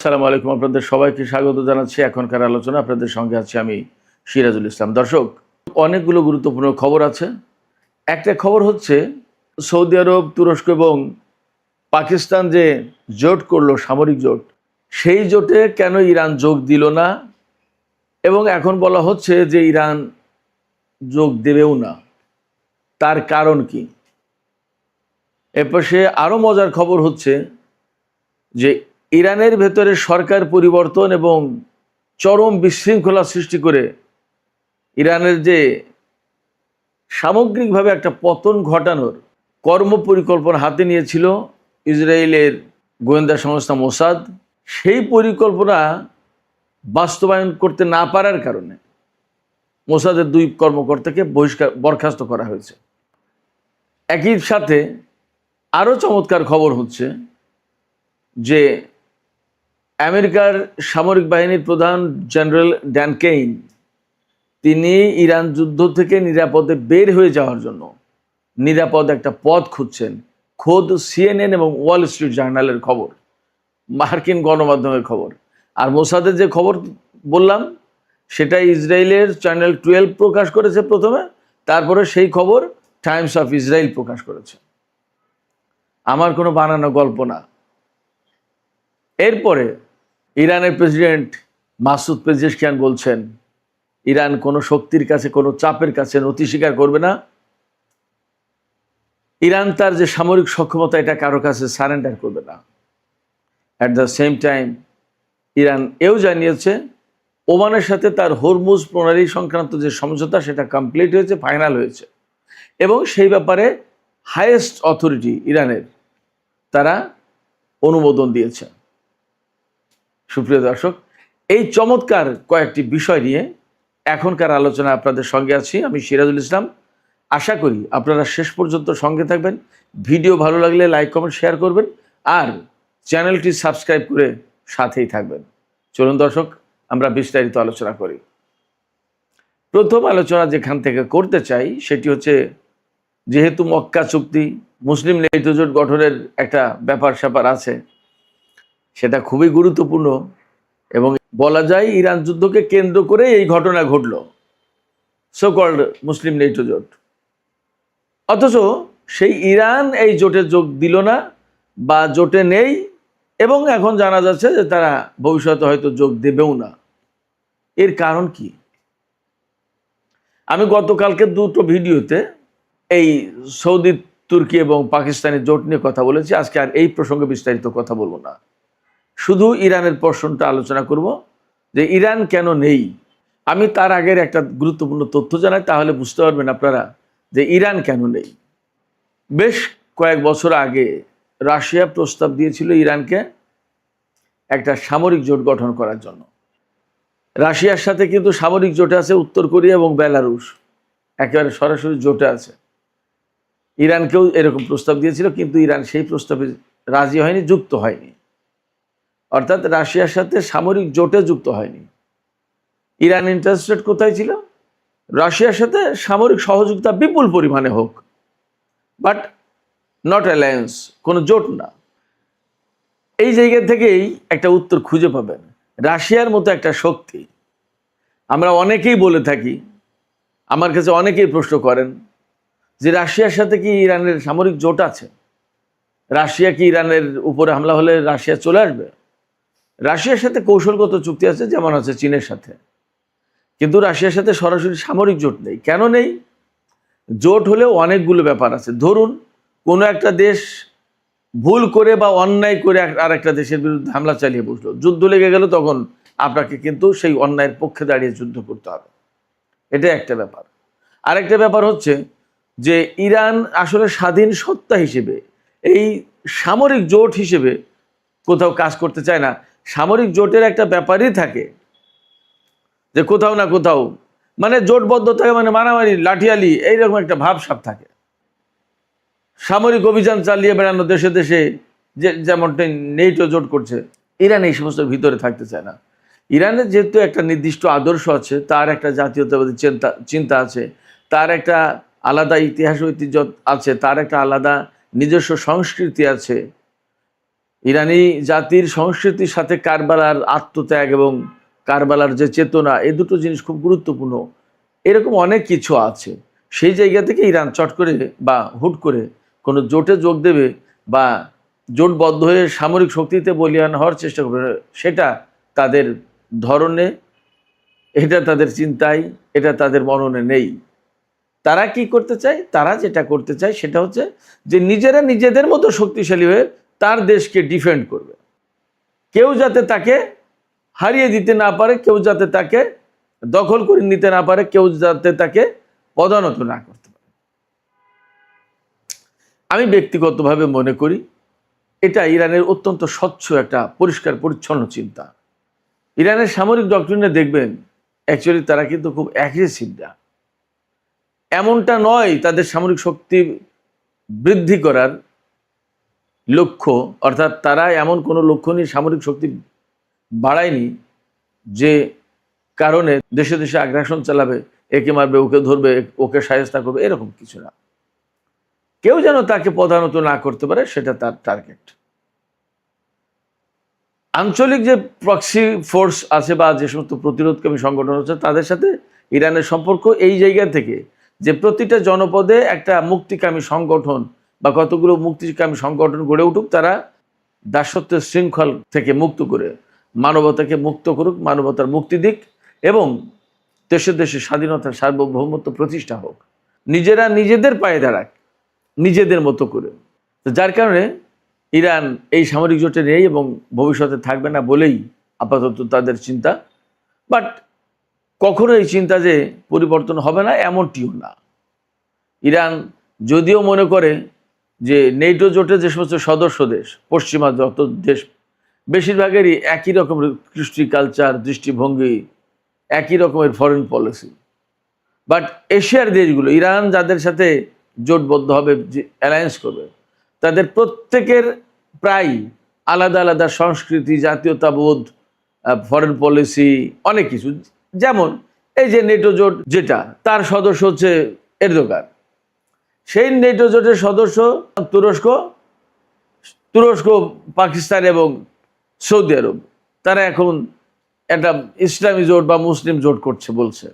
আসসালামু আলাইকুম, আপনাদের সবাইকে স্বাগত জানাচ্ছি এখনকার আলোচনা। আপনাদের সঙ্গে আছি আমি সিরাজুল ইসলাম। দর্শক, অনেকগুলো গুরুত্বপূর্ণ খবর আছে। একটা খবর হচ্ছে সৌদি আরব, তুরস্ক এবং পাকিস্তান যে জোট করলো, সামরিক জোট, সেই জোটে কেন ইরান যোগ দিল না, এবং এখন বলা হচ্ছে যে ইরান যোগ দেবেও না। তার কারণ কি? এপাশে আরও মজার খবর হচ্ছে যে ইরানের ভেতরে সরকার পরিবর্তন এবং চরম বিশৃঙ্খলা সৃষ্টি করে ইরানের যে সামগ্রিকভাবে একটা পতন ঘটানোর কর্মপরিকল্পনা হাতে নিয়েছিল ইসরায়েলের গোয়েন্দা সংস্থা মোসাদ, সেই পরিকল্পনা বাস্তবায়ন করতে না পারার কারণে মোসাদের 2 কর্মকর্তাকে বরখাস্ত করা হয়েছে। একই সাথে আরও চমৎকার খবর হচ্ছে যে আমেরিকার সামরিক বাহিনীর প্রধান জেনারেল ড্যান কেইন, তিনি ইরান যুদ্ধ থেকে নিরাপদে বের হয়ে যাওয়ার জন্য নিরাপদ একটা পথ খুঁজছেন। খোদ সিএনএন এবং ওয়াল স্ট্রিট জার্নালের খবর, মার্কিন গণমাধ্যমের খবর। আর মোসাদের যে খবর বললাম সেটা ইসরায়েলের চ্যানেল 12 প্রকাশ করেছে প্রথমে, তারপরে সেই খবর টাইমস অফ ইসরায়েল প্রকাশ করেছে। আমার কোনো বানানো গল্প না। এরপরে ইরানের প্রেসিডেন্ট মাসুদ পেজেশকিয়ান বলছেন ইরান কোনো শক্তির কাছে, কোনো চাপের কাছে নতি স্বীকার করবে না। ইরান তার যে সামরিক সক্ষমতা, এটা কারো কাছে সারেন্ডার করবে না। At the same time Iran এও জানিয়েছে ওমানের সাথে তার হরমুজ প্রণালী সংক্রান্ত যে সমঝোতা, সেটা কমপ্লিট হয়েছে, ফাইনাল হয়েছে, এবং সেই ব্যাপারে হাইয়েস্ট অথরিটি ইরানের তারা অনুমোদন দিয়েছে। সুপ্রিয় দর্শক, এই চমৎকার কয়েকটি বিষয় নিয়ে এখনকার আলোচনা আপনাদের সঙ্গে আছি আমি সিরাজুল ইসলাম। আশা করি আপনারা শেষ পর্যন্ত সঙ্গে থাকবেন। ভিডিও ভালো লাগলে লাইক, কমেন্ট, শেয়ার করবেন, আর চ্যানেলটি সাবস্ক্রাইব করে সাথেই থাকবেন। চলুন দর্শক, আমরা বিস্তারিত আলোচনা করি। প্রথম আলোচনা যেখান থেকে করতে চাই সেটি হচ্ছে, যেহেতু মক্কা চুক্তি, মুসলিম নেটো জোট গঠনের একটা ব্যাপার স্যাপার আছে, সেটা খুবই গুরুত্বপূর্ণ, এবং বলা যায় ইরান যুদ্ধকে কেন্দ্র করে এই ঘটনা ঘটল, সো কল্ড মুসলিম নেটো জোট। অথচ সেই ইরান এই জোটে যোগ দিল না বা জোটে নেই, এবং এখন জানা যাচ্ছে যে তারা ভবিষ্যতে হয়তো যোগ দেবেও না। এর কারণ কি? আমি গতকালকে 2টো ভিডিওতে এই সৌদি, তুর্কি এবং পাকিস্তানের জোট নিয়ে কথা বলেছি। আজকে আর এই প্রসঙ্গে বিস্তারিত কথা বলবো না, শুধু ইরানের প্রশ্নটা আলোচনা করব যে ইরান কেন নেই। আমি তার আগের একটা গুরুত্বপূর্ণ তথ্য জানাই, তাহলে বুঝতে পারবেন আপনারা যে ইরান কেন নেই। বেশ কয়েক বছর আগে রাশিয়া প্রস্তাব দিয়েছিল ইরানকে একটা সামরিক জোট গঠন করার জন্য। রাশিয়ার সাথে কিন্তু সামরিক জোটে আছে উত্তর কোরিয়া এবং বেলারুশ, একেবারে সরাসরি জোটে আছে। ইরানকেও এরকম প্রস্তাব দিয়েছিল, কিন্তু ইরান সেই প্রস্তাবে রাজি হয়নি, যুক্ত হয়নি। অর্থাৎ রাশিয়ার সাথে সামরিক জোটে যুক্ত হয়নি। ইরান ইন্টারেস্টেড কোথায় ছিল? রাশিয়ার সাথে সামরিক সহযোগিতা বিপুল পরিমাণে হোক, বাট নট অ্যালায়েন্স, কোনো জোট না। এই জায়গা থেকেই একটা উত্তর খুঁজে পাবেন। রাশিয়ার মতো একটা শক্তি, আমরা অনেকেই বলে থাকি, আমার কাছে অনেকেই প্রশ্ন করেন যে রাশিয়ার সাথে কি ইরানের সামরিক জোট আছে? রাশিয়া কি ইরানের উপরে হামলা হলে রাশিয়া চলে আসবে? রাশিয়ার সাথে কৌশলগত চুক্তি আছে, যেমন আছে চীনের সাথে, কিন্তু রাশিয়ার সাথে সরাসরি সামরিক জোট নেই। কেন নেই? জোট হলেও অনেকগুলো ব্যাপার আছে। ধরুন কোনো একটা দেশ ভুল করে বা অন্যায় করে আর একটা দেশের বিরুদ্ধে হামলা চালিয়ে বসলো, যুদ্ধ লেগে গেল, তখন আপনাকে কিন্তু সেই অন্যায়ের পক্ষে দাঁড়িয়ে যুদ্ধ করতে হবে। এটা একটা ব্যাপার। আরেকটা ব্যাপার হচ্ছে যে ইরান আসলে স্বাধীন সত্তা হিসেবে, এই সামরিক জোট হিসেবে কোথাও কাজ করতে চায় না। সামরিক জোটের একটা ব্যাপারই থাকে যে কোথাও না কোথাও মানে জোটবদ্ধ থাকে, মানে মারামারি, লাঠিয়ালি, এইরকম একটা ভাবসাব থাকে। সামরিক অভিযান চালিয়ে বেড়ানো দেশে দেশে, যেমনটা নেটো জোট করছে, ইরান এই সমস্ত ভিতরে থাকতে চায় না। ইরানের যেহেতু একটা নির্দিষ্ট আদর্শ আছে, তার একটা জাতীয়তাবাদী চিন্তা আছে, তার একটা আলাদা ইতিহাস ঐতিহ্য আছে, তার একটা আলাদা নিজস্ব সংস্কৃতি আছে, ইরানি জাতির সংস্কৃতির সাথে কারবালার আত্মত্যাগ এবং কারবালার যে চেতনা, এই দুটো জিনিস খুব গুরুত্বপূর্ণ। এরকম অনেক কিছু আছে। সেই জায়গা থেকে ইরান চট করে বা হুট করে কোনো জোটে যোগ দেবে বা জোটবদ্ধ হয়ে সামরিক শক্তিতে বলীয়ান হওয়ার চেষ্টা করবে, সেটা তাদের ধরনে, এটা তাদের চিন্তায়, এটা তাদের মননে নেই। তারা কি করতে চায়? তারা যেটা করতে চায় সেটা হচ্ছে যে নিজেরা নিজেদের মতো শক্তিশালী হয়ে তার দেশকে ডিফেন্ড করবে। কেউ যাতে তাকে হারিয়ে দিতে না পারে, কেউ যাতে তাকে দখল করে নিতে না পারে, কেউ যাতে তাকে পদানত না করতে পারে। আমি ব্যক্তিগতভাবে মনে করি এটা ইরানের অত্যন্ত স্বচ্ছ একটা পরিষ্কার পরিচ্ছন্ন চিন্তা। ইরানের সামরিক ডক্ট্রিনে দেখবেন অ্যাকচুয়ালি তারা কিন্তু খুব অ্যাগ্রেসিভ না। এমনটা নয় তাদের সামরিক শক্তি বৃদ্ধি করার লক্ষ্য, অর্থাৎ তারা এমন কোনো লক্ষ্য নিয়ে সামরিক শক্তি বাড়ায়নি যে কারণে দেশে দেশে আগ্রাসন চালাবে, একে মারবে, ওকে ধরবে, ওকে শায়েস্তা করবে, এরকম কিছু না। কেউ যেন তাকে প্রধানত না করতে পারে, সেটা তার টার্গেট। আঞ্চলিক যে প্রক্সি ফোর্স আছে বা যে সমস্ত প্রতিরোধকামী সংগঠন আছে তাদের সাথে ইরানের সম্পর্ক এই জায়গা থেকে যে প্রতিটা জনপদে একটা মুক্তিকামী সংগঠন বা কতগুলো মুক্তিকামী সংগঠন গড়ে উঠুক, তারা দাসত্বের শৃঙ্খল থেকে মুক্ত করে মানবতাকে মুক্ত করুক, মানবতার মুক্তি দিক এবং দেশে দেশে স্বাধীনতার সার্বভৌমত্ব প্রতিষ্ঠা হোক, নিজেরা নিজেদের পায়ে দাঁড়াক নিজেদের মতো করে। তো যার কারণে ইরান এই সামরিক জোটে নেই এবং ভবিষ্যতে থাকবে না বলেই আপাতত তাদের চিন্তা। বাট কখনো এই চিন্তা যে পরিবর্তন হবে না এমনটিও না। ইরান যদিও মনে করে যে নেটো জোটে যে সমস্ত সদস্য দেশ, পশ্চিমা যত দেশ, বেশিরভাগেরই একই রকমের কৃষ্টি, কালচার, দৃষ্টিভঙ্গি, একই রকমের ফরেন পলিসি। বাট এশিয়ার দেশগুলো, ইরান যাদের সাথে জোটবদ্ধ হবে, অ্যালায়েন্স করবে, তাদের প্রত্যেকের প্রায় আলাদা আলাদা সংস্কৃতি, জাতীয়তাবোধ, ফরেন পলিসি, অনেক কিছু। যেমন এই যে নেটো জোট, যেটা তার সদস্য হচ্ছে এরদোগান, সেই নেটো জোটের সদস্য তুরস্ক, পাকিস্তান এবং সৌদি আরব, তারা এখন একটা ইসলামী জোট বা মুসলিম জোট করছে বলছে,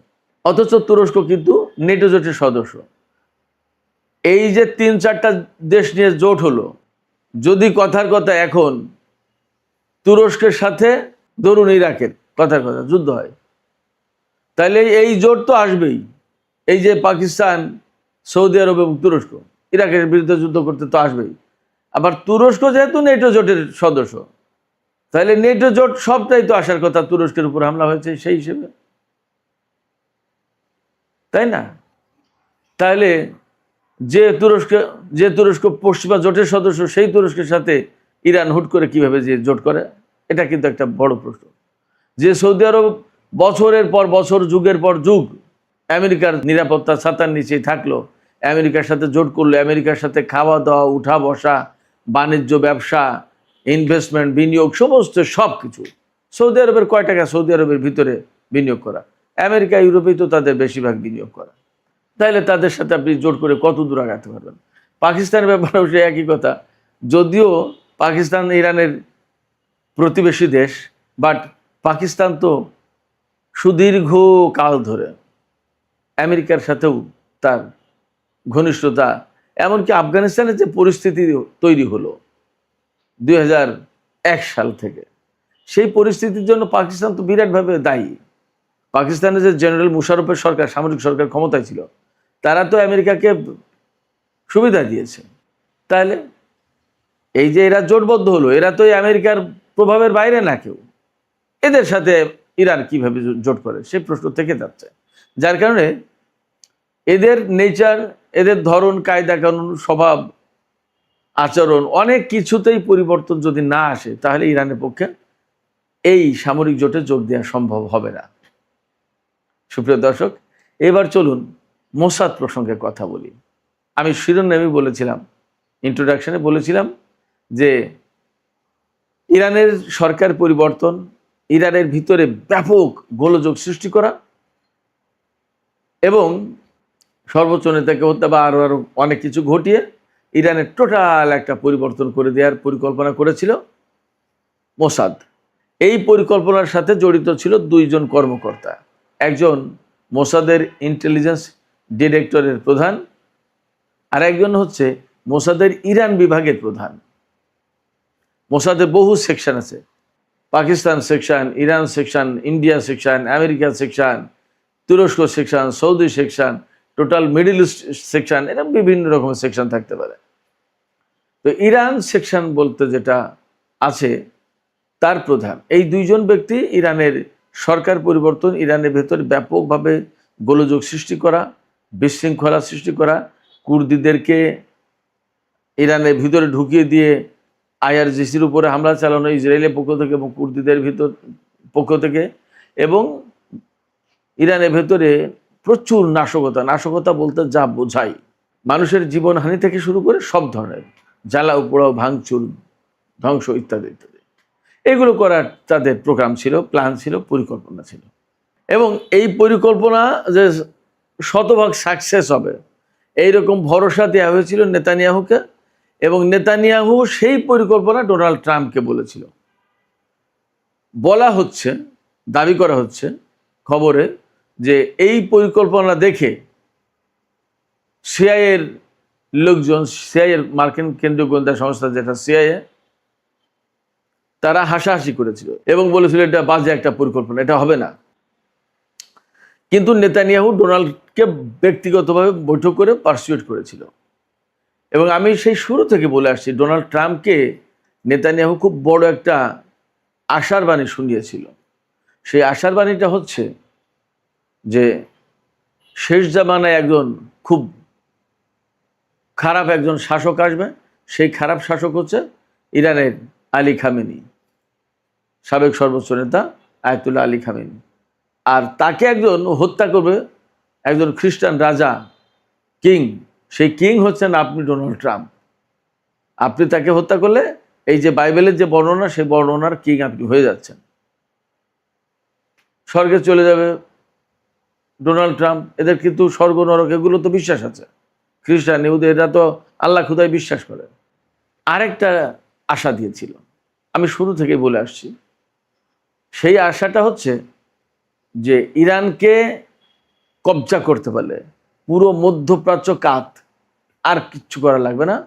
অথচ তুরস্ক কিন্তু নেটো জোটের সদস্য। এই যে 3-4টা দেশ নিয়ে জোট হলো, যদি কথার কথা এখন তুরস্কের সাথে ধরুন ইরাকের কথার কথা যুদ্ধ হয়, তাহলে এই জোট তো আসবেই। এই যে পাকিস্তান, সৌদি আরব এবং তুরস্ক ইরাকের বিরুদ্ধে যুদ্ধ করতে তো আসবেই। আবার তুরস্ক যেহেতু নেটো জোটের সদস্য, তাহলে নেটো জোট সবটাই তো আসার কথা, তুরস্কের উপর হামলা হয়েছে সেই হিসেবে, তাই না? তাহলে যে তুরস্ক পশ্চিমা জোটের সদস্য, সেই তুরস্কের সাথে ইরান হুট করে কিভাবে যে জোট করে, এটা কিন্তু একটা বড় প্রশ্ন। যে সৌদি আরব বছরের পর বছর, যুগের পর যুগ আমেরিকার নিরাপত্তা ছাতার নিচেই থাকলো, আমেরিকার সাথে জোট করলো, আমেরিকার সাথে খাওয়া দাওয়া, উঠা বসা, বাণিজ্য, ব্যবসা, ইনভেস্টমেন্ট, বিনিয়োগ, সমস্ত সব কিছু। সৌদি আরবের কয় টাকা সৌদি আরবের ভিতরে বিনিয়োগ করা, আমেরিকা ইউরোপেই তো তাদের বেশিরভাগ বিনিয়োগ করা। তাহলে তাদের সাথে আপনি জোট করে কত দূর আগাতে পারবেন? পাকিস্তানের ব্যাপারেও সে একই কথা। যদিও পাকিস্তান ইরানের প্রতিবেশী দেশ, বাট পাকিস্তান তো সুদীর্ঘ কাল ধরে আমেরিকার সাথেও তার ঘনিষ্ঠতা, এমনকি আফগানিস্তানের যে পরিস্থিতি তৈরি হলো 2001 সাল থেকে, সেই পরিস্থিতির জন্য পাকিস্তান তো বিরাটভাবে দায়ী। পাকিস্তানের যে জেনারেল মুশারফের সরকার, সামরিক সরকার ক্ষমতায় ছিল, তারা তো আমেরিকাকে সুবিধা দিয়েছে। তাহলে এই যে এরা জোটবদ্ধ হলো, এরা তো আমেরিকার প্রভাবের বাইরে না কেউ, এদের সাথে ইরান কিভাবে জোট করে সে প্রশ্ন থেকে যাচ্ছে। যার কারণে এদের নেচার, এদের ধরন, কায়দা কানুন, স্বভাব, আচরণ, অনেক কিছুতেই পরিবর্তন যদি না আসে, তাহলে ইরানের পক্ষে এই সামরিক জোটে যোগ দেওয়া সম্ভব হবে না। সুপ্রিয় দর্শক, এবার চলুন মোসাদ প্রসঙ্গে কথা বলি। আমি শিরোনামে বলেছিলাম, ইন্ট্রোডাকশনে বলেছিলাম যে ইরানের সরকার পরিবর্তন, ইরানের ভিতরে ব্যাপক গোলযোগ সৃষ্টি করা এবং সর্বোচ্চ নেতাকে হত্যা বা আরও অনেক কিছু ঘটিয়ে ইরানের টোটাল একটা পরিবর্তন করে দেওয়ার পরিকল্পনা করেছিল মোসাদ। এই পরিকল্পনার সাথে জড়িত ছিল দুইজন কর্মকর্তা, একজন মোসাদের ইন্টেলিজেন্স ডিরেক্টরের প্রধান, আর একজন হচ্ছে মোসাদের ইরান বিভাগের প্রধান। মোসাদের বহু সেকশন আছে, Pakistan section, Iran section, India section, America section, তুরস্ক section, Saudi section, total middle east section, এরকম বিভিন্ন রকমের সেকশন থাকতে পারে। তো ইরান সেকশন বলতে যেটা আছে তার প্রধান এই দুইজন ব্যক্তি ইরানের সরকার পরিবর্তন, ইরানের ভেতরে ব্যাপকভাবে গোলযোগ সৃষ্টি করা, বিশৃঙ্খলা সৃষ্টি করা, কুর্দিদেরকে ইরানের ভিতরে ঢুকিয়ে দিয়ে আইআরজিসির উপরে হামলা চালানো ইসরায়েলের পক্ষ থেকে এবং কুর্দিদের পক্ষ থেকে, এবং ইরানের ভেতরে প্রচুর নাশকতা বলতে যা বোঝায় মানুষের জীবনহানি থেকে শুরু করে সব ধরনের জ্বালাও পোড়াও, ভাঙচুর, ধ্বংস ইত্যাদি ইত্যাদি, এগুলো করার তাদের প্রোগ্রাম ছিল, প্ল্যান ছিল, পরিকল্পনা ছিল। এবং এই পরিকল্পনা যে শতভাগ সাকসেস হবে এইরকম ভরসা দেওয়া হয়েছিল নেতানিয়াহুকে, এবং নেতানিয়াহু সেই পরিকল্পনা ডোনাল্ড ট্রাম্পকে বলেছিল। বলা হচ্ছে, দাবি করা হচ্ছে খবরে যে এই পরিকল্পনা দেখে সিআইএর লোকজন, সিআইএর মার্কিন কেন্দ্রীয় গোয়েন্দা সংস্থা যেটা সিআইএ, তারা হাসাহাসি করেছিল এবং বলেছিল এটা বাজে একটা পরিকল্পনা, এটা হবে না। কিন্তু নেতানিয়াহু ডোনাল্ডকে ব্যক্তিগতভাবে বৈঠক করে পারসুয়েট করেছিল। এবং আমি সেই শুরু থেকে বলে আসছি, ডোনাল্ড ট্রাম্পকে নেতানিয়াহু খুব বড় একটা আশার বাণী শুনিয়েছিল। সেই আশার বাণীটা হচ্ছে যে শেষ জামানায় একজন খুব খারাপ একজন শাসক আসবে, সেই খারাপ শাসক হচ্ছে ইরানের আলী খামেনি, সাবেক সর্বোচ্চ নেতা আয়াতুল্লাহ আলী খামেনি। আর তাকে একজন হত্যা করবে, একজন খ্রিস্টান রাজা, কিং, সেই কিং হচ্ছেন আপনি ডোনাল্ড ট্রাম্প। আপনি তাকে হত্যা করলে এই যে বাইবেলের যে বর্ণনা, সেই বর্ণনার কিং আপনি হয়ে যাচ্ছেন, স্বর্গে চলে যাবে ডোনাল্ড ট্রাম্প। এদের কিন্তু স্বর্গ নরক এগুলো তো বিশ্বাস আছে, খ্রিস্টান ইহুদি এরা তো আল্লাহ খুদাই বিশ্বাস করে। আরেকটা আশা দিয়েছিল, আমি শুরু থেকে বলে আসছি, সেই আশাটা হচ্ছে যে ইরানকে কবজা করতে পারলে পুরো মধ্যপ্রাচ্য কাত, আর কিচ্ছু করা লাগবে না।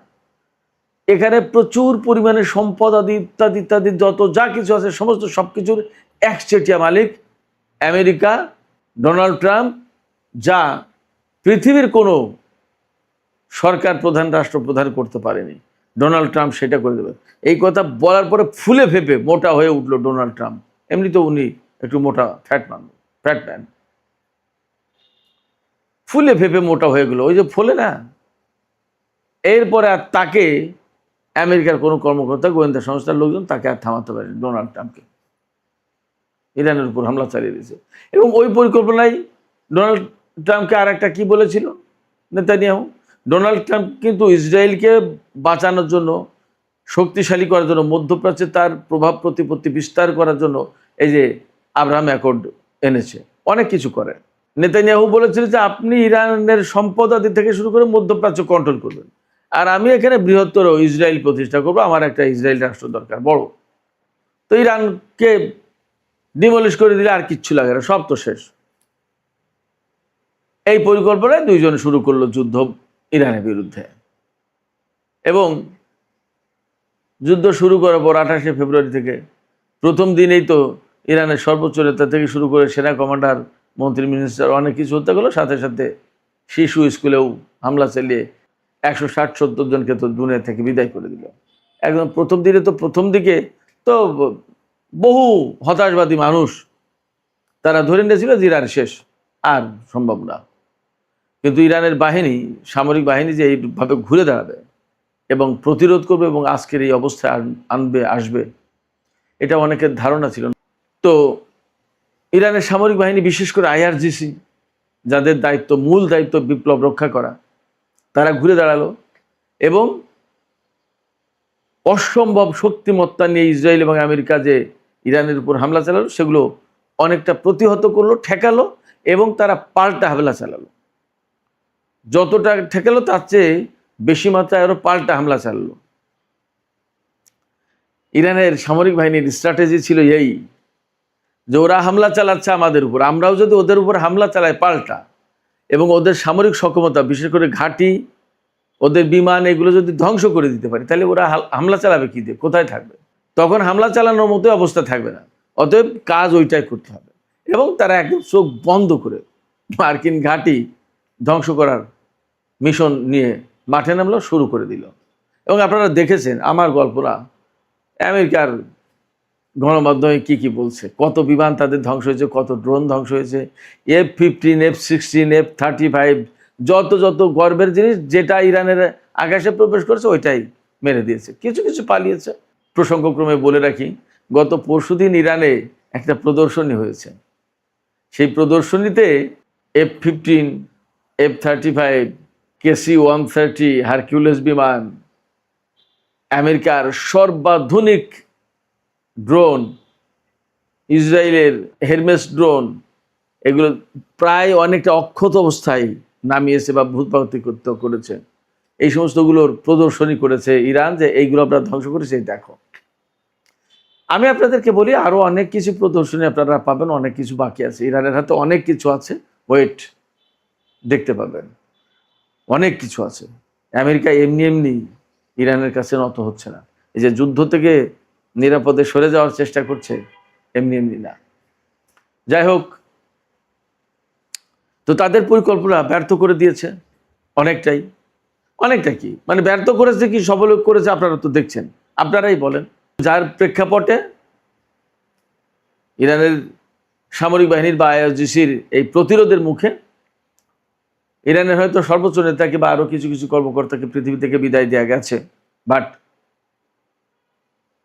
এখানে প্রচুর পরিমাণে সম্পদ আদি ইত্যাদি ইত্যাদি যত যা কিছু আছে সমস্ত সব কিছুর একচেটিয়া মালিক আমেরিকা, ডোনাল্ড ট্রাম্প, যা পৃথিবীর কোনো সরকার প্রধান, রাষ্ট্রপ্রধান করতে পারেনি, ডোনাল্ড ট্রাম্প সেটা করে দেবে। এই কথা বলার পরে ফুলে ফেপে মোটা হয়ে উঠলো ডোনাল্ড ট্রাম্প। এমনি তো উনি একটু মোটা ফ্যাটম্যান, ফুলে ফেপে মোটা হয়ে গেলো, ওই যে ফলে না। এরপরে আর তাকে আমেরিকার কোনো কর্মকর্তা, গোয়েন্দা সংস্থার লোকজন তাকে আর থামাতে পারেনি, ডোনাল্ড ট্রাম্পকে। ইরানের উপর হামলা চালিয়ে দিয়েছে। এবং ওই পরিকল্পনায় ডোনাল্ড ট্রাম্পকে আর একটা কী বলেছিল নেতানিয়াহু, ডোনাল্ড ট্রাম্প কিন্তু ইসরায়েলকে বাঁচানোর জন্য, শক্তিশালী করার জন্য, মধ্যপ্রাচ্যে তার প্রভাব প্রতিপত্তি বিস্তার করার জন্য এই যে আব্রাহাম অ্যাকর্ড এনেছে, অনেক কিছু করে। নেতানিয়াহু বলেছিল যে আপনি ইরানের সম্পদ আদি থেকে শুরু করে মধ্যপ্রাচ্য কন্ট্রোল করবেন, আর আমি এখানে বৃহত্তর ইসরায়েল প্রতিষ্ঠা করবো, আমার একটা ইসরায়েল রাষ্ট্র দরকার বড়। তো ইরানকে ডিমলিশ করে দিলে আর কিচ্ছু লাগে না, সব তো শেষ। এই পরিকল্পনায় দুইজন শুরু করলো যুদ্ধ ইরানের বিরুদ্ধে। এবং যুদ্ধ শুরু করার পর 28শে ফেব্রুয়ারি থেকে প্রথম দিনেই তো ইরানের সর্বোচ্চ নেতা থেকে শুরু করে সেনা কমান্ডার, মন্ত্রী, মিনিস্টার অনেক কিছু হত্যা করলো। সাথে সাথে শিশু স্কুলেও হামলা চালিয়ে 160-170 জনকে তো দুনিয়া থেকে বিদায় করে দিল। একদম প্রথম দিকে তো বহু হতাশবাদী মানুষ তারা ধরে নিয়েছিল যে ইরান শেষ, আর সম্ভব না। কিন্তু ইরানের বাহিনী, সামরিক বাহিনী যে এইভাবে ঘুরে দাঁড়াবে এবং প্রতিরোধ করবে এবং আজকের এই অবস্থায় আসবে, এটা অনেকের ধারণা ছিল। তো ইরানের সামরিক বাহিনী, বিশেষ করে আইআরজিসি, যাদের মূল দায়িত্ব বিপ্লব রক্ষা করা, তারা ঘুরে দাঁড়ালো এবং অসম্ভব শক্তিমত্তা নিয়ে ইসরায়েল এবং আমেরিকা যে ইরানের উপর হামলা চালালো সেগুলো অনেকটা প্রতিহত করলো, ঠেকালো, এবং তারা পাল্টা হামলা চালালো। যতটা ঠেকালো তার চেয়ে বেশি মাত্রায় আরো পাল্টা হামলা চালালো। ইরানের সামরিক বাহিনীর স্ট্র্যাটেজি ছিল এই যে ওরা হামলা চালাচ্ছে আমাদের উপর, আমরাও যদি ওদের উপর হামলা চালাই পাল্টা, এবং ওদের সামরিক সক্ষমতা বিশেষ করে ঘাঁটি, ওদের বিমান, এগুলো যদি ধ্বংস করে দিতে পারি, তাহলে ওরা হামলা চালাবে কি দিয়ে, কোথায় থাকবে? তখন হামলা চালানোর মতো অবস্থা থাকবে না। অতএব কাজ ওইটাই করতে হবে। এবং তারা একদম চোখ বন্ধ করে মার্কিন ঘাঁটি ধ্বংস করার মিশন নিয়ে মাঠে নামলো, শুরু করে দিল। এবং আপনারা দেখেছেন আমার গল্পরা, আমেরিকার গণমাধ্যমে কি বলছে, কত বিমান তাদের ধ্বংস হয়েছে, কত ড্রোন ধ্বংস হয়েছে, F-15, F-16, F-35, যত গর্বের জিনিস, যেটা ইরানের আকাশে প্রবেশ করেছে ওইটাই মেরে দিয়েছে। কিছু কিছু পালিয়েছে। প্রসঙ্গক্রমে বলে রাখি, গত পরশুদিন ইরানে একটা প্রদর্শনী হয়েছে। সেই প্রদর্শনীতে F-15, F-35, KC-130 হারকিউলিস বিমান, আমেরিকার সর্বাধুনিক ড্রোন, ইসরায়েলের হেরমেস ড্রোন, এগুলো প্রায় অনেকটা অক্ষত অবস্থায় নামিয়েছে বা ভূপাতিত করেছে। এই সমস্তগুলোর প্রদর্শনী করেছে ইরান, যে এইগুলো আমরা ধ্বংস করেছি, দেখো। আমি আপনাদেরকে বলি, আরও অনেক কিছু প্রদর্শনী আপনারা পাবেন, অনেক কিছু বাকি আছে। ইরানের হাতে অনেক কিছু আছে, ওয়েট, দেখতে পাবেন, অনেক কিছু আছে। আমেরিকা এমনি ইরানের কাছে নত হচ্ছে না। এই যে যুদ্ধ থেকে নিরাপদে সরে যাওয়ার চেষ্টা করছে, এমনি না। যাই হোক, তো তাদের পরিকল্পনা ব্যর্থ করে দিয়েছে অনেকটা কি, মানে ব্যর্থ করেছে কি সফল করেছে আপনারা তো দেখছেন, আপনারাই বলেন। যার প্রেক্ষাপটে ইরানের সামরিক বাহিনীর বা IRGC-র এই প্রতিরোধের মুখে ইরানের হয়তো সর্বোচ্চ নেতাকে বা আরও কিছু কিছু কর্মকর্তাকে পৃথিবী থেকে বিদায় দেওয়া গেছে, বাট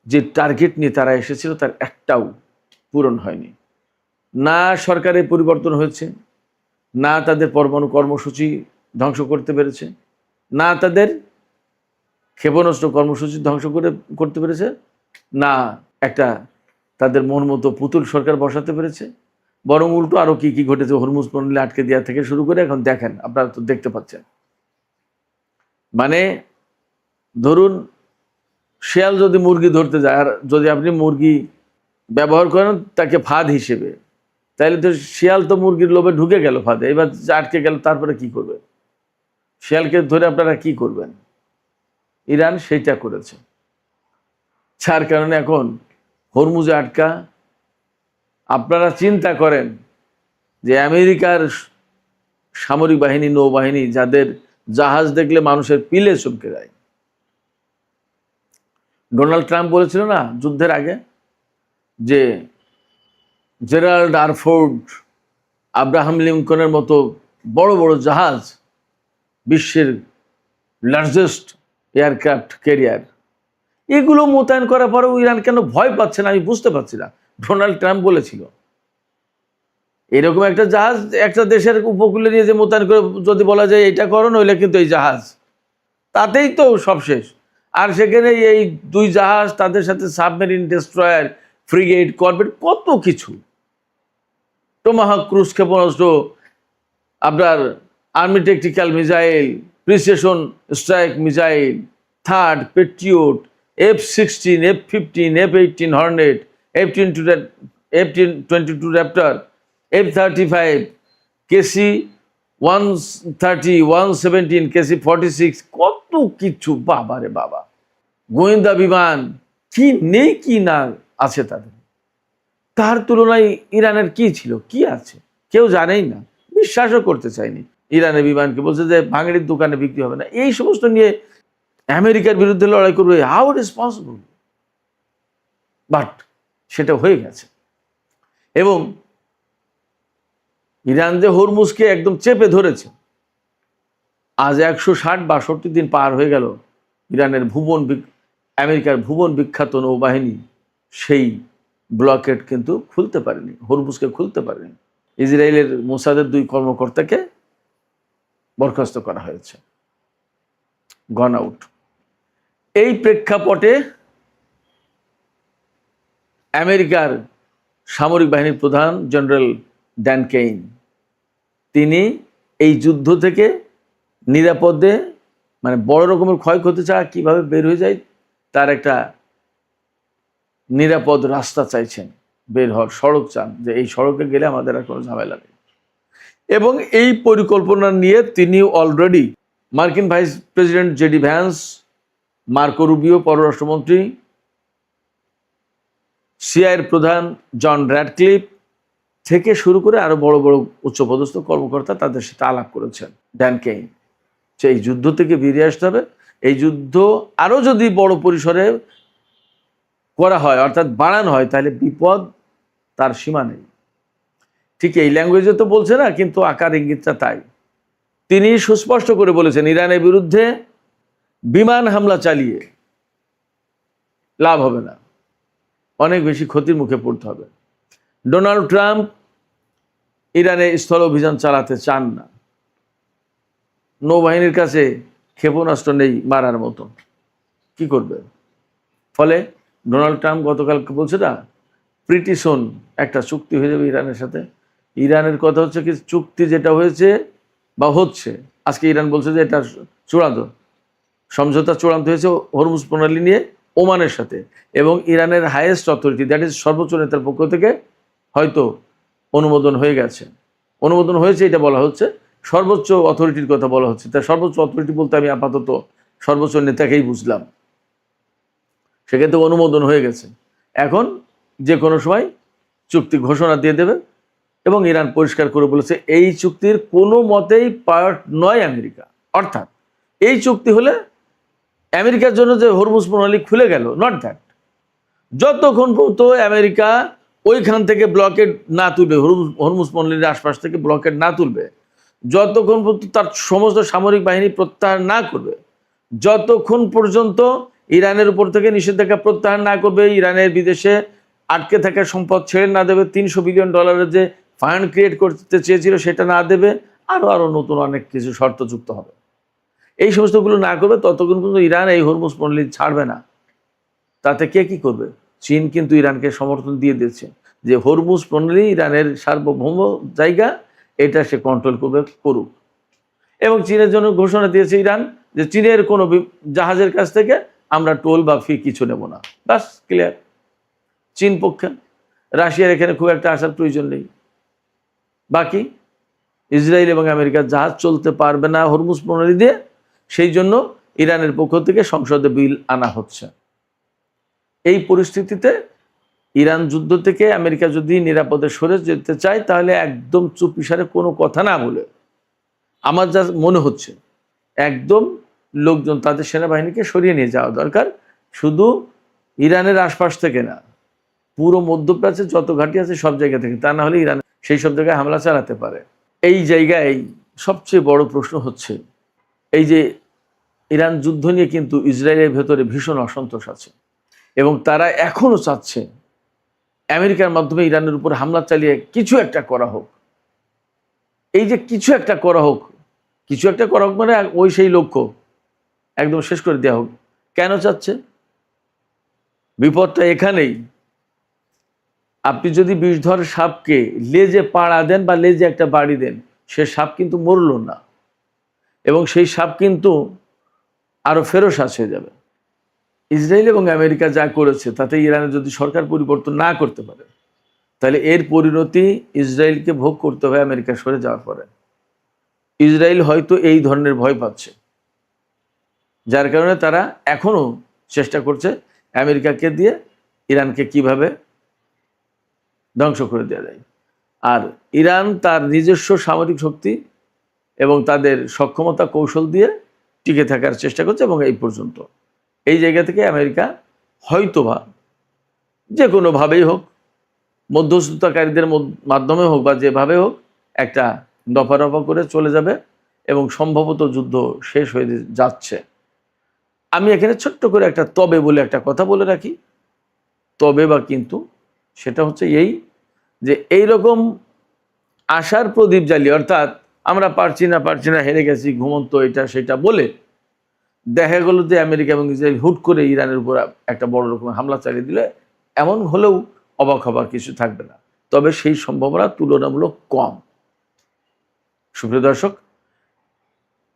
যে টার্গেট নিয়ে তারা এসেছিল তার একটাও পূরণ হয়নি। না সরকারের পরিবর্তন হয়েছে, না তাদের পরমাণু কর্মসূচি ধ্বংস করতে পেরেছে, না তাদের ক্ষেপণাস্ত্র কর্মসূচি ধ্বংস করতে পেরেছে, না একটা তাদের মন মতো পুতুল সরকার বসাতে পেরেছে। বরং উল্টো আরও কি ঘটেছে, হরমুজ প্রণালী আটকে দেওয়া থেকে শুরু করে এখন দেখেন, আপনারা তো দেখতে পাচ্ছেন। মানে ধরুন, শিয়াল যদি মুরগি ধরতে যায়, আর যদি আপনি মুরগি ব্যবহার করেন তাকে ফাঁদ হিসেবে, তাহলে তো শিয়াল তো মুরগির লোভে ঢুকে গেল ফাঁদে, এবার আটকে গেল, তারপরে কি করবে? শিয়ালকে ধরে আপনারা কি করবেন? ইরান সেইটা করেছে, যার কারণে এখন হরমুজে আটকা। আপনারা চিন্তা করেন যে আমেরিকার সামরিক বাহিনী, নৌবাহিনী, যাদের জাহাজ দেখলে মানুষের পিলে চমকে যায়। ডোনাল্ড ট্রাম্প বলেছিল না যুদ্ধের আগে, যে জেরাল্ড আর ফোর্ড, আব্রাহাম লিঙ্কনের মতো বড় বড় জাহাজ, বিশ্বের লার্জেস্ট এয়ারক্রাফট ক্যারিয়ার, এগুলো মোতায়েন করার পরেও ইরান কেন ভয় পাচ্ছে না, আমি বুঝতে পারছি না। ডোনাল্ড ট্রাম্প বলেছিল, এরকম একটা জাহাজ একটা দেশের উপকূলে নিয়ে যে মোতায়েন করে যদি বলা যায় এটা করো, নইলে কিন্তু এই জাহাজ, তাতেই তো সব শেষ। আর সেখানে এই দুই জাহাজ, তাদের সাথে সাবমেরিন ডেস্ট্রয়ার, ফ্রিগেট, করভেট, কত কিছু, টোমাহক ক্রুজ ক্ষেপণাস্ত্র, আপনার army tactical missile, precision strike missile, third patriot, F-16, F-15, F-18 Hornet, F-22 Raptor, F-35, KC-130, 117, KC-46, কত কিছু, বাবা রে বাবা। গোয়েন্দা বিমান, কি নেই কি না আছে তাদের। তার তুলনায় ইরানের কি ছিল, কি আছে, কেউ জানেই না, বিশ্বাসও করতে চায়নি। ইরানের বিমানকে বলছে যে ভাঙড়ির দোকানে বিক্রি হবে না, এই সমস্ত নিয়ে আমেরিকার বিরুদ্ধে লড়াই করবে, how it is possible? But সেটা হয়ে গেছে। এবং ইরান যে হরমুজকে একদম চেপে ধরেছে, আজ 160-62 দিন পার হয়ে গেল, ইরানের আমেরিকার ভুবন বিখ্যাত নৌবাহিনী সেই ব্লকেট কিন্তু খুলতে পারেনি, হরমুজকে খুলতে পারেনি। ইসরায়েলের মোসাদের 2 কর্মকর্তাকে বরখাস্ত করা হয়েছে, গন আউট। এই প্রেক্ষাপটে আমেরিকার সামরিক বাহিনীর প্রধান জেনারেল ড্যান কেইন, তিনি এই যুদ্ধ থেকে নিরাপদে, মানে বড় রকমের ক্ষয়ক্ষতি ছাড়া কীভাবে বের হয়ে যায় তার একটা নিরাপদ রাস্তা চাইছেন, বের হওয়ার সড়ক চান, যে এই সড়কে গেলে আমাদের আর কোনো ঝামেলা নেই। এবং এই পরিকল্পনা নিয়ে তিনি অলরেডি মার্কিন vice president JD Vance, Marco Rubio পররাষ্ট্রমন্ত্রী, সিআইএর প্রধান জন র্যাডক্লিফ থেকে শুরু করে আরো বড় বড় উচ্চপদস্থ কর্মকর্তা তাদের সাথে আলাপ করেছেন ড্যান কেইন, যে এই যুদ্ধ থেকে বেরিয়ে আসতে হবে। এই যুদ্ধ আরো যদি বড় পরিসরে করা হয়, অর্থাৎ বাড়ানো হয়, তাহলে বিপদ তার সীমা নেই। ঠিক এই ল্যাঙ্গুয়েজে তো বলছে না, কিন্তু আকার ইঙ্গিতটা তাই। তিনি সুস্পষ্ট করে বলেছেন, ইরানের বিরুদ্ধে বিমান হামলা চালিয়ে লাভ হবে না, অনেক বেশি ক্ষতির মুখে পড়তে হবে। ডোনাল্ড ট্রাম্প ইরানে স্থল অভিযান চালাতে চান না, নৌবাহিনীর কাছে ক্ষেপণাস্ত্র নেই মারার মতো, কি করবে? ফলে ডোনাল্ড ট্রাম্প গতকালকে বলছে না, প্রিটি সুন একটা চুক্তি হয়ে যাবে ইরানের সাথে। ইরানের কথা হচ্ছে কি, চুক্তি যেটা হয়েছে বা হচ্ছে, আজকে ইরান বলছে যে এটা চূড়ান্ত সমঝোতা চূড়ান্ত হয়েছে হরমুজ প্রণালী নিয়ে ওমানের সাথে, এবং ইরানের হাইয়েস্ট অথরিটি, দ্যাট ইজ সর্বোচ্চ নেতার পক্ষ থেকে হয়তো অনুমোদন হয়ে গেছে, অনুমোদন হয়েছে এটা বলা হচ্ছে, সর্বোচ্চ অথরিটির কথা বলা হচ্ছে। তাই সর্বোচ্চ অথরিটি বলতে আমি আপাতত সর্বোচ্চ নেতাকেই বুঝলাম, সেখান থেকে অনুমোদন হয়ে গেছে। এখন যে কোনো সময় চুক্তি ঘোষণা দিয়ে দেবে, এবং ইরান পরিষ্কার করে বলেছে এই চুক্তির কোনো মতেই পার্ট নয় আমেরিকা। অর্থাৎ এই চুক্তি হলে আমেরিকার জন্য যে হরমুজ প্রণালী খুলে গেল, নট দ্যাট। যতক্ষণ পর্যন্ত আমেরিকা ওইখান থেকে ব্লকেড না তুলবে, হরমুজ প্রণালীর আশপাশ থেকে ব্লকেড না তুলবে, যতক্ষণ পর্যন্ত তার সমস্ত সামরিক বাহিনী প্রত্যাহার না করবে, যতক্ষণ পর্যন্ত ইরানের উপর থেকে নিষেধাজ্ঞা প্রত্যাহার না করবে, ইরানের বিদেশে আটকে থাকা সম্পদ ছেড়ে না দেবে, $300 বিলিয়ন যে ফান্ড ক্রিয়েট করতে চেয়েছিল সেটা না দেবে, আরো নতুন অনেক কিছু শর্ত যুক্ত হবে, এই সমস্তগুলো না করবে, ততক্ষণ পর্যন্ত ইরান এই হরমুজ প্রণালী ছাড়বে না। তাতে কে কি করবে? চীন কিন্তু ইরানকে সমর্থন দিয়ে দিচ্ছে যে হরমুজ প্রণালী ইরানের সার্বভৌম জায়গা, এটা সে কন্ট্রোল করবে, করুক। এবং চীনের জন্য ঘোষণা দিয়েছে ইরান যে চীনের কোনো জাহাজের কাছ থেকে আমরা টোল বা ফি কিছু নেব না, বাস, ক্লিয়ার। চীন পক্ষে, রাশিয়ার এখানে খুব একটা আসার প্রয়োজন নেই। বাকি ইসরায়েল এবং আমেরিকার জাহাজ চলতে পারবে না হরমুজ প্রণালী দিয়ে, সেই জন্য ইরানের পক্ষ থেকে সংসদে বিল আনা হচ্ছে। এই পরিস্থিতিতে ইরান যুদ্ধ থেকে আমেরিকা যদি নিরাপদে সরে যেতে চায়, তাহলে একদম চুপিসারে কোনো কথা না বলে, আমার যা মনে হচ্ছে, একদম লোকজন তাদের সেনাবাহিনীকে সরিয়ে নিয়ে যাওয়া দরকার, শুধু ইরানের আশপাশ থেকে না, পুরো মধ্যপ্রাচ্যের যত ঘাঁটি আছে সব জায়গা থেকে, তা না হলে ইরান সেই সব জায়গায় হামলা চালাতে পারে। এই জায়গায় সবচেয়ে বড় প্রশ্ন হচ্ছে, এই যে ইরান যুদ্ধ নিয়ে কিন্তু ইসরায়েলের ভেতরে ভীষণ অসন্তোষ আছে, এবং তারা এখনো চাচ্ছে আমেরিকার মাধ্যমে ইরানের উপর হামলা চালিয়ে কিছু একটা করা হোক। এই যে কিছু একটা করা হোক, কিছু একটা করা হোক মানে ওই সেই লক্ষ্য একদম শেষ করে দেওয়া হোক। কেন চাচ্ছে? বিপদটা এখানেই, আপনি যদি বিষধর সাপকে লেজে পাড়া দেন বা লেজে একটা বাড়ি দেন, সে সাপ কিন্তু মরল না, এবং সেই সাপ কিন্তু আরো ফেরোসাস হয়ে যাবে। ইসরায়েল এবং আমেরিকা যা করেছে তাতে ইরানের যদি সরকার পরিবর্তন না করতে পারে, তাহলে এর পরিণতি ইসরায়েলকে ভোগ করতে হবে আমেরিকা সরে যাওয়ার পরে। ইসরায়েল হয়তো এই ধরনের ভয় পাচ্ছে, যার কারণে তারা এখনো চেষ্টা করছে আমেরিকাকে দিয়ে ইরানকে কিভাবে ধ্বংস করে দেওয়া যায়। আর ইরান তার নিজস্ব সামরিক শক্তি এবং তাদের সক্ষমতা কৌশল দিয়ে টিকে থাকার চেষ্টা করছে, এবং এই পর্যন্ত এই জায়গা থেকে আমেরিকা হয়তোবা যে কোনোভাবেই হোক, মধ্যস্থতাকারীদের মাধ্যমে হোক বা যেভাবে হোক, একটা দফা রফা করে চলে যাবে, এবং সম্ভবত যুদ্ধ শেষ হয়ে যাচ্ছে। আমি এখানে ছোট্ট করে একটা তবে বলে একটা কথা বলে রাখি, তবে বা কিন্তু, সেটা হচ্ছে এই যে এইরকম আশার প্রদীপ জ্বালিয়ে, অর্থাৎ আমরা পারছি না, হেরে গেছি, ঘুমন্ত, এটা সেটা বলে দেখা গেল যে আমেরিকা এবং ইসরায়েল হুট করে ইরানের উপর একটা বড় রকমের হামলা চালিয়ে দিলে, এমন হলেও অবাক হবার কিছু থাকবে না, তবে সেই সম্ভাবনা তুলনামূলক কম। সুপ্রিয় দর্শক,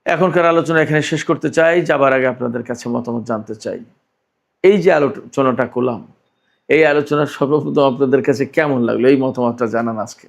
এখনকার আলোচনা এখানে শেষ করতে চাই। যাবার আগে আপনাদের কাছে মতামত জানতে চাই। এই যে আলোচনাটা করলাম, এই আলোচনা সর্বপ্রথম আপনাদের কাছে কেমন লাগলো, এই মতামতটা জানান আজকে।